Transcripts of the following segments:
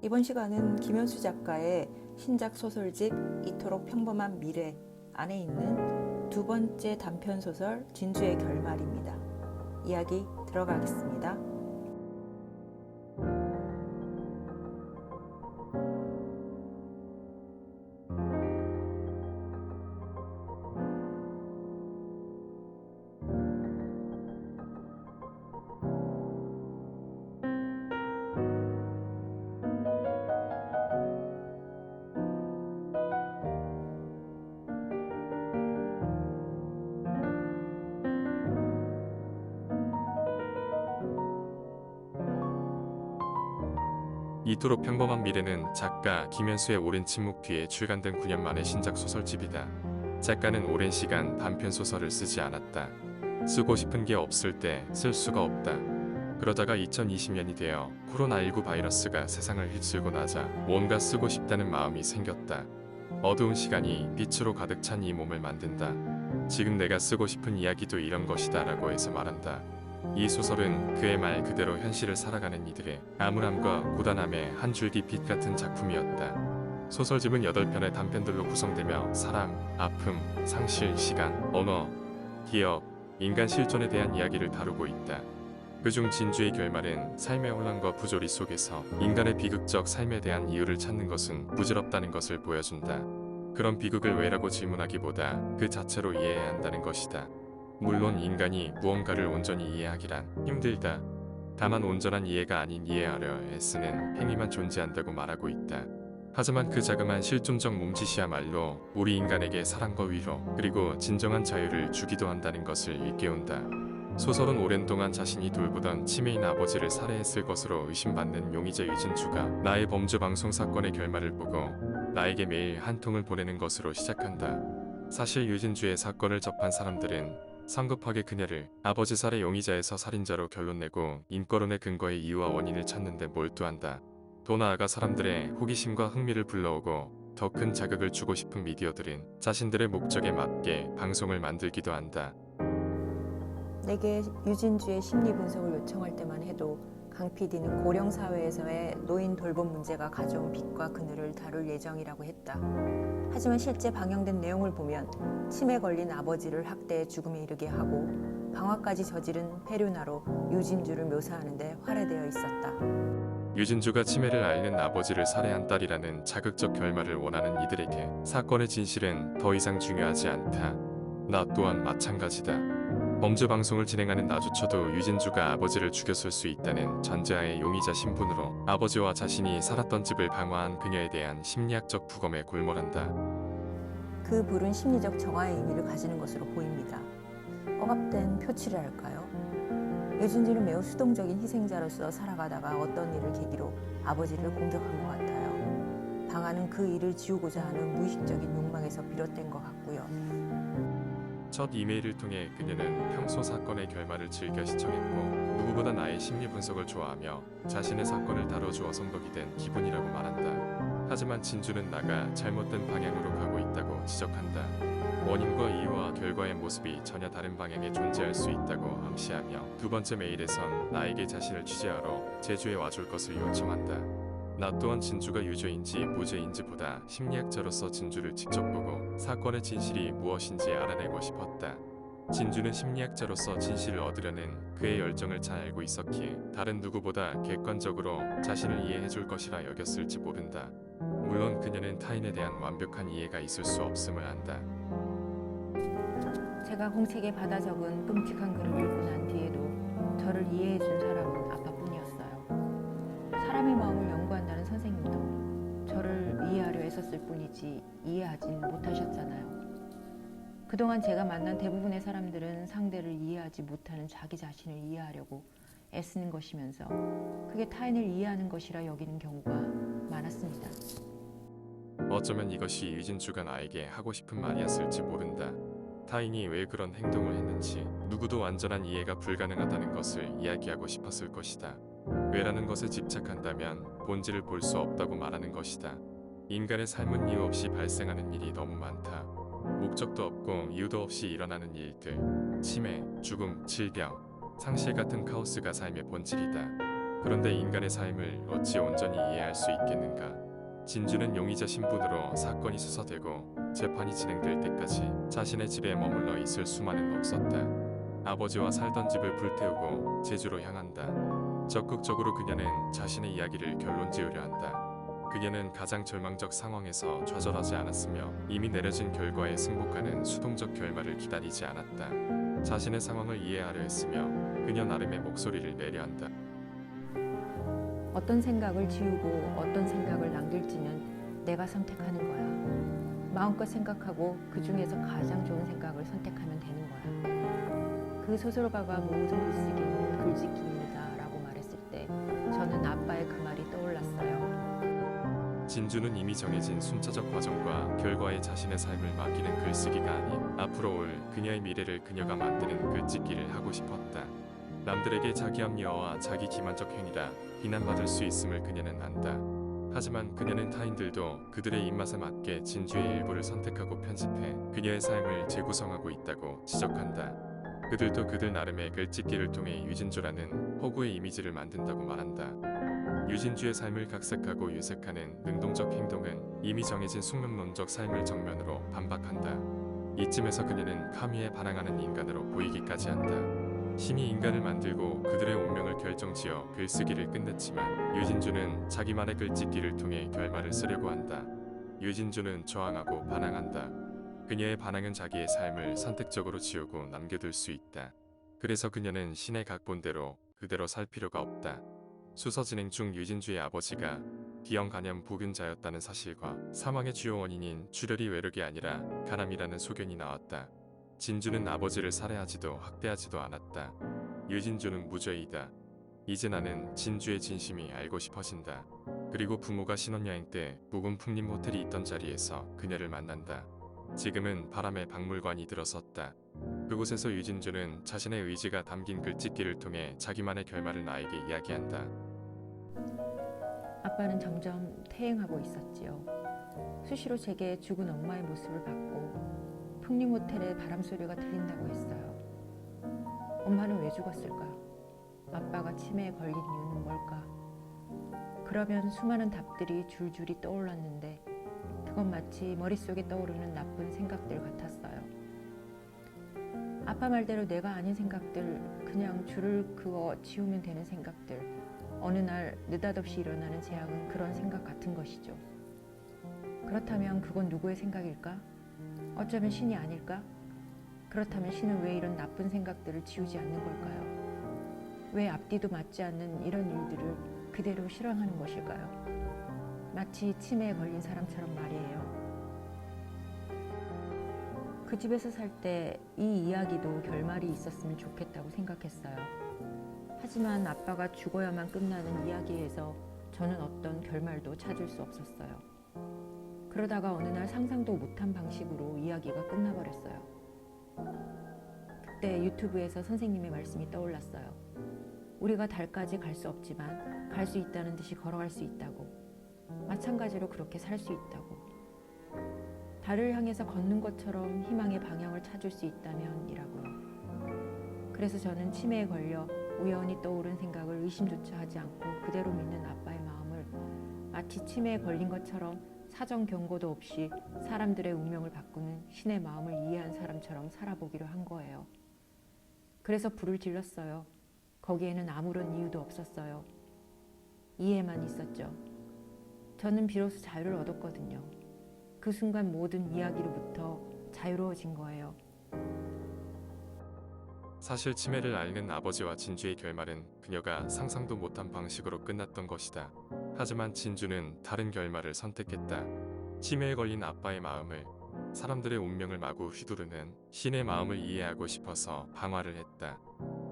이번 시간은 김현수 작가의 신작 소설집 이토록 평범한 미래 안에 있는 두 번째 단편 소설 진주의 결말입니다. 이야기 들어가겠습니다. 이토록 평범한 미래는 작가 김현수의 오랜 침묵 뒤에 출간된 9년 만의 신작 소설집이다. 작가는 오랜 시간 단편 소설을 쓰지 않았다. 쓰고 싶은 게 없을 때 쓸 수가 없다. 그러다가 2020년이 되어 코로나19 바이러스가 세상을 휩쓸고 나자 뭔가 쓰고 싶다는 마음이 생겼다. 어두운 시간이 빛으로 가득 찬 이 몸을 만든다. 지금 내가 쓰고 싶은 이야기도 이런 것이다 라고 해서 말한다. 이 소설은 그의 말 그대로 현실을 살아가는 이들의 암울함과 고단함의 한 줄기 빛 같은 작품이었다. 소설집은 8편의 단편들로 구성되며 사랑, 아픔, 상실, 시간, 언어, 기억, 인간 실존에 대한 이야기를 다루고 있다. 그중 진주의 결말은 삶의 혼란과 부조리 속에서 인간의 비극적 삶에 대한 이유를 찾는 것은 부질없다는 것을 보여준다. 그런 비극을 왜라고 질문하기보다 그 자체로 이해해야 한다는 것이다. 물론 인간이 무언가를 온전히 이해하기란 힘들다. 다만 온전한 이해가 아닌 이해하려 애쓰는 행위만 존재한다고 말하고 있다. 하지만 그 자그마한 실존적 몸짓이야말로 우리 인간에게 사랑과 위로 그리고 진정한 자유를 주기도 한다는 것을 일깨운다. 소설은 오랜 동안 자신이 돌보던 치매인 아버지를 살해했을 것으로 의심받는 용의자 유진주가 나의 범죄 방송 사건의 결말을 보고 나에게 매일 한 통을 보내는 것으로 시작한다. 사실 유진주의 사건을 접한 사람들은 성급하게 그녀를 아버지 살해 용의자에서 살인자로 결론내고 인권론의 근거의 이유와 원인을 찾는데 몰두한다. 더 나아가 사람들의 호기심과 흥미를 불러오고 더 큰 자극을 주고 싶은 미디어들은 자신들의 목적에 맞게 방송을 만들기도 한다. 내게 유진주의 심리 분석을 요청할 때만 해도 강 PD는 고령 사회에서의 노인 돌봄 문제가 가져온 빛과 그늘을 다룰 예정이라고 했다. 하지만 실제 방영된 내용을 보면 치매 걸린 아버지를 학대해 죽음에 이르게 하고 방화까지 저지른 페류나로 유진주를 묘사하는데 활애되어 있었다. 유진주가 치매를 앓는 아버지를 살해한 딸이라는 자극적 결말을 원하는 이들에게 사건의 진실은 더 이상 중요하지 않다. 나 또한 마찬가지다. 범죄 방송을 진행하는 나조차도 유진주가 아버지를 죽였을 수 있다는 전제하에 용의자 신분으로 아버지와 자신이 살았던 집을 방화한 그녀에 대한 심리학적 부검에 골몰한다. 그 불은 심리적 정화의 의미를 가지는 것으로 보입니다. 억압된 표출이랄까요? 유진주는 매우 수동적인 희생자로서 살아가다가 어떤 일을 계기로 아버지를 공격한 것 같아요. 방화는 그 일을 지우고자 하는 무의식적인 욕망에서 비롯된 것 같고요. 첫 이메일을 통해 그녀는 평소 사건의 결말을 즐겨 시청했고 누구보다 나의 심리 분석을 좋아하며 자신의 사건을 다뤄주어 성덕이 된 기분이라고 말한다. 하지만 진주는 나가 잘못된 방향으로 가고 있다고 지적한다. 원인과 이유와 결과의 모습이 전혀 다른 방향에 존재할 수 있다고 암시하며 두 번째 메일에선 나에게 자신을 취재하러 제주에 와줄 것을 요청한다. 나 또한 진주가 유죄인지 무죄인지 보다 심리학자로서 진주를 직접 보고 사건의 진실이 무엇인지 알아내고 싶었다. 진주는 심리학자로서 진실을 얻으려는 그의 열정을 잘 알고 있었기에 다른 누구보다 객관적으로 자신을 이해해줄 것이라 여겼을지 모른다. 물론 그녀는 타인에 대한 완벽한 이해가 있을 수 없음을 안다. 제가 공책에 받아 적은 끔찍한 글을 읽고 난 뒤에도 저를 이해해준 사람은 아빠뿐이었어요. 사람의 마음을 연구한다는 선생님도 저를 이해하려 애썼을 뿐이지 이해하진 못하셨잖아요. 그동안 제가 만난 대부분의 사람들은 상대를 이해하지 못하는 자기 자신을 이해하려고 애쓰는 것이면서 그게 타인을 이해하는 것이라 여기는 경우가 많았습니다. 어쩌면 이것이 유진주가 나에게 하고 싶은 말이었을지 모른다. 타인이 왜 그런 행동을 했는지 누구도 완전한 이해가 불가능하다는 것을 이야기하고 싶었을 것이다. 왜라는 것에 집착한다면 본질을 볼 수 없다고 말하는 것이다. 인간의 삶은 이유 없이 발생하는 일이 너무 많다. 목적도 없고 이유도 없이 일어나는 일들, 치매, 죽음, 질병, 상실 같은 카오스가 삶의 본질이다. 그런데 인간의 삶을 어찌 온전히 이해할 수 있겠는가? 진주는 용의자 신분으로 사건이 수사되고 재판이 진행될 때까지 자신의 집에 머물러 있을 수만은 없었다. 아버지와 살던 집을 불태우고 제주로 향한다. 적극적으로 그녀는 자신의 이야기를 결론 지으려 한다. 그녀는 가장 절망적 상황에서 좌절하지 않았으며 이미 내려진 결과에 승복하는 수동적 결말을 기다리지 않았다. 자신의 상황을 이해하려 했으며 그녀 나름의 목소리를 내려 한다. 어떤 생각을 지우고 어떤 생각을 남길지는 내가 선택하는 거야. 마음껏 생각하고 그 중에서 가장 좋은 생각을 선택하면 되는 거야. 그 소설가가 모든 글쓰기는 글짓기입니다 라고 말했을 때 저는 아빠의 그 말이 떠올랐어요. 진주는 이미 정해진 순차적 과정과 결과에 자신의 삶을 맡기는 글쓰기가 아닌 앞으로 올 그녀의 미래를 그녀가 만드는 글짓기를 하고 싶었다. 남들에게 자기 합리화와 자기 기만적 행위라 비난받을 수 있음을 그녀는 안다. 하지만 그녀는 타인들도 그들의 입맛에 맞게 진주의 일부를 선택하고 편집해 그녀의 삶을 재구성하고 있다고 지적한다. 그들도 그들 나름의 글짓기를 통해 유진주라는 호구의 이미지를 만든다고 말한다. 유진주의 삶을 각색하고 유색하는 능동적 행동은 이미 정해진 숙명론적 삶을 정면으로 반박한다. 이쯤에서 그녀는 카미에 반항하는 인간으로 보이기까지 한다. 신이 인간을 만들고 그들의 운명을 결정지어 글쓰기를 끝냈지만 유진주는 자기만의 글짓기를 통해 결말을 쓰려고 한다. 유진주는 저항하고 반항한다. 그녀의 반항은 자기의 삶을 선택적으로 지우고 남겨둘 수 있다. 그래서 그녀는 신의 각본대로 그대로 살 필요가 없다. 수사 진행 중 유진주의 아버지가 기형 간염 보균자였다는 사실과 사망의 주요 원인인 출혈이 외력이 아니라 간암이라는 소견이 나왔다. 진주는 아버지를 살해하지도 학대하지도 않았다. 유진주는 무죄이다. 이제 나는 진주의 진심이 알고 싶어진다. 그리고 부모가 신혼여행 때 묵은 풍림 호텔이 있던 자리에서 그녀를 만난다. 지금은 바람의 박물관이 들어섰다. 그곳에서 유진주는 자신의 의지가 담긴 글짓기를 통해 자기만의 결말을 나에게 이야기한다. 아빠는 점점 퇴행하고 있었지요. 수시로 제게 죽은 엄마의 모습을 봤고 풍림 호텔의 바람 소리가 들린다고 했어요. 엄마는 왜 죽었을까? 아빠가 치매에 걸린 이유는 뭘까? 그러면 수많은 답들이 줄줄이 떠올랐는데 그건 마치 머릿속에 떠오르는 나쁜 생각들 같았어요. 아빠 말대로 내가 아닌 생각들, 그냥 줄을 그어 지우면 되는 생각들, 어느 날 느닷없이 일어나는 재앙은 그런 생각 같은 것이죠. 그렇다면 그건 누구의 생각일까? 어쩌면 신이 아닐까? 그렇다면 신은 왜 이런 나쁜 생각들을 지우지 않는 걸까요? 왜 앞뒤도 맞지 않는 이런 일들을 그대로 실행하는 것일까요? 마치 치매에 걸린 사람처럼 말이에요. 그 집에서 살 때 이 이야기도 결말이 있었으면 좋겠다고 생각했어요. 하지만 아빠가 죽어야만 끝나는 이야기에서 저는 어떤 결말도 찾을 수 없었어요. 그러다가 어느 날 상상도 못한 방식으로 이야기가 끝나버렸어요. 그때 유튜브에서 선생님의 말씀이 떠올랐어요. 우리가 달까지 갈 수 없지만 갈 수 있다는 듯이 걸어갈 수 있다고. 마찬가지로 그렇게 살 수 있다고. 달을 향해서 걷는 것처럼 희망의 방향을 찾을 수 있다면 이라고요. 그래서 저는 치매에 걸려 우연히 떠오른 생각을 의심조차 하지 않고 그대로 믿는 아빠의 마음을 마치 치매에 걸린 것처럼 사전 경고도 없이 사람들의 운명을 바꾸는 신의 마음을 이해한 사람처럼 살아보기로 한 거예요. 그래서 불을 질렀어요. 거기에는 아무런 이유도 없었어요. 이해만 있었죠. 저는 비로소 자유를 얻었거든요. 그 순간 모든 이야기로부터 자유로워진 거예요. 사실 치매를 앓는 아버지와 진주의 결말은 그녀가 상상도 못한 방식으로 끝났던 것이다. 하지만 진주는 다른 결말을 선택했다. 치매에 걸린 아빠의 마음을, 사람들의 운명을 마구 휘두르는 신의 마음을 이해하고 싶어서 방화를 했다.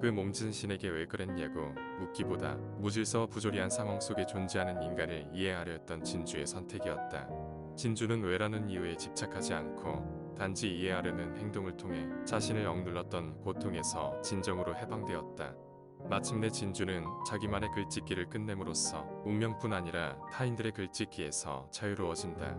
그 몸짓은 신에게 왜 그랬냐고 묻기보다 무질서와 부조리한 상황 속에 존재하는 인간을 이해하려 했던 진주의 선택이었다. 진주는 왜라는 이유에 집착하지 않고 단지 이해하려는 행동을 통해 자신을 억눌렀던 고통에서 진정으로 해방되었다. 마침내 진주는 자기만의 글짓기를 끝냄으로써 운명뿐 아니라 타인들의 글짓기에서 자유로워진다.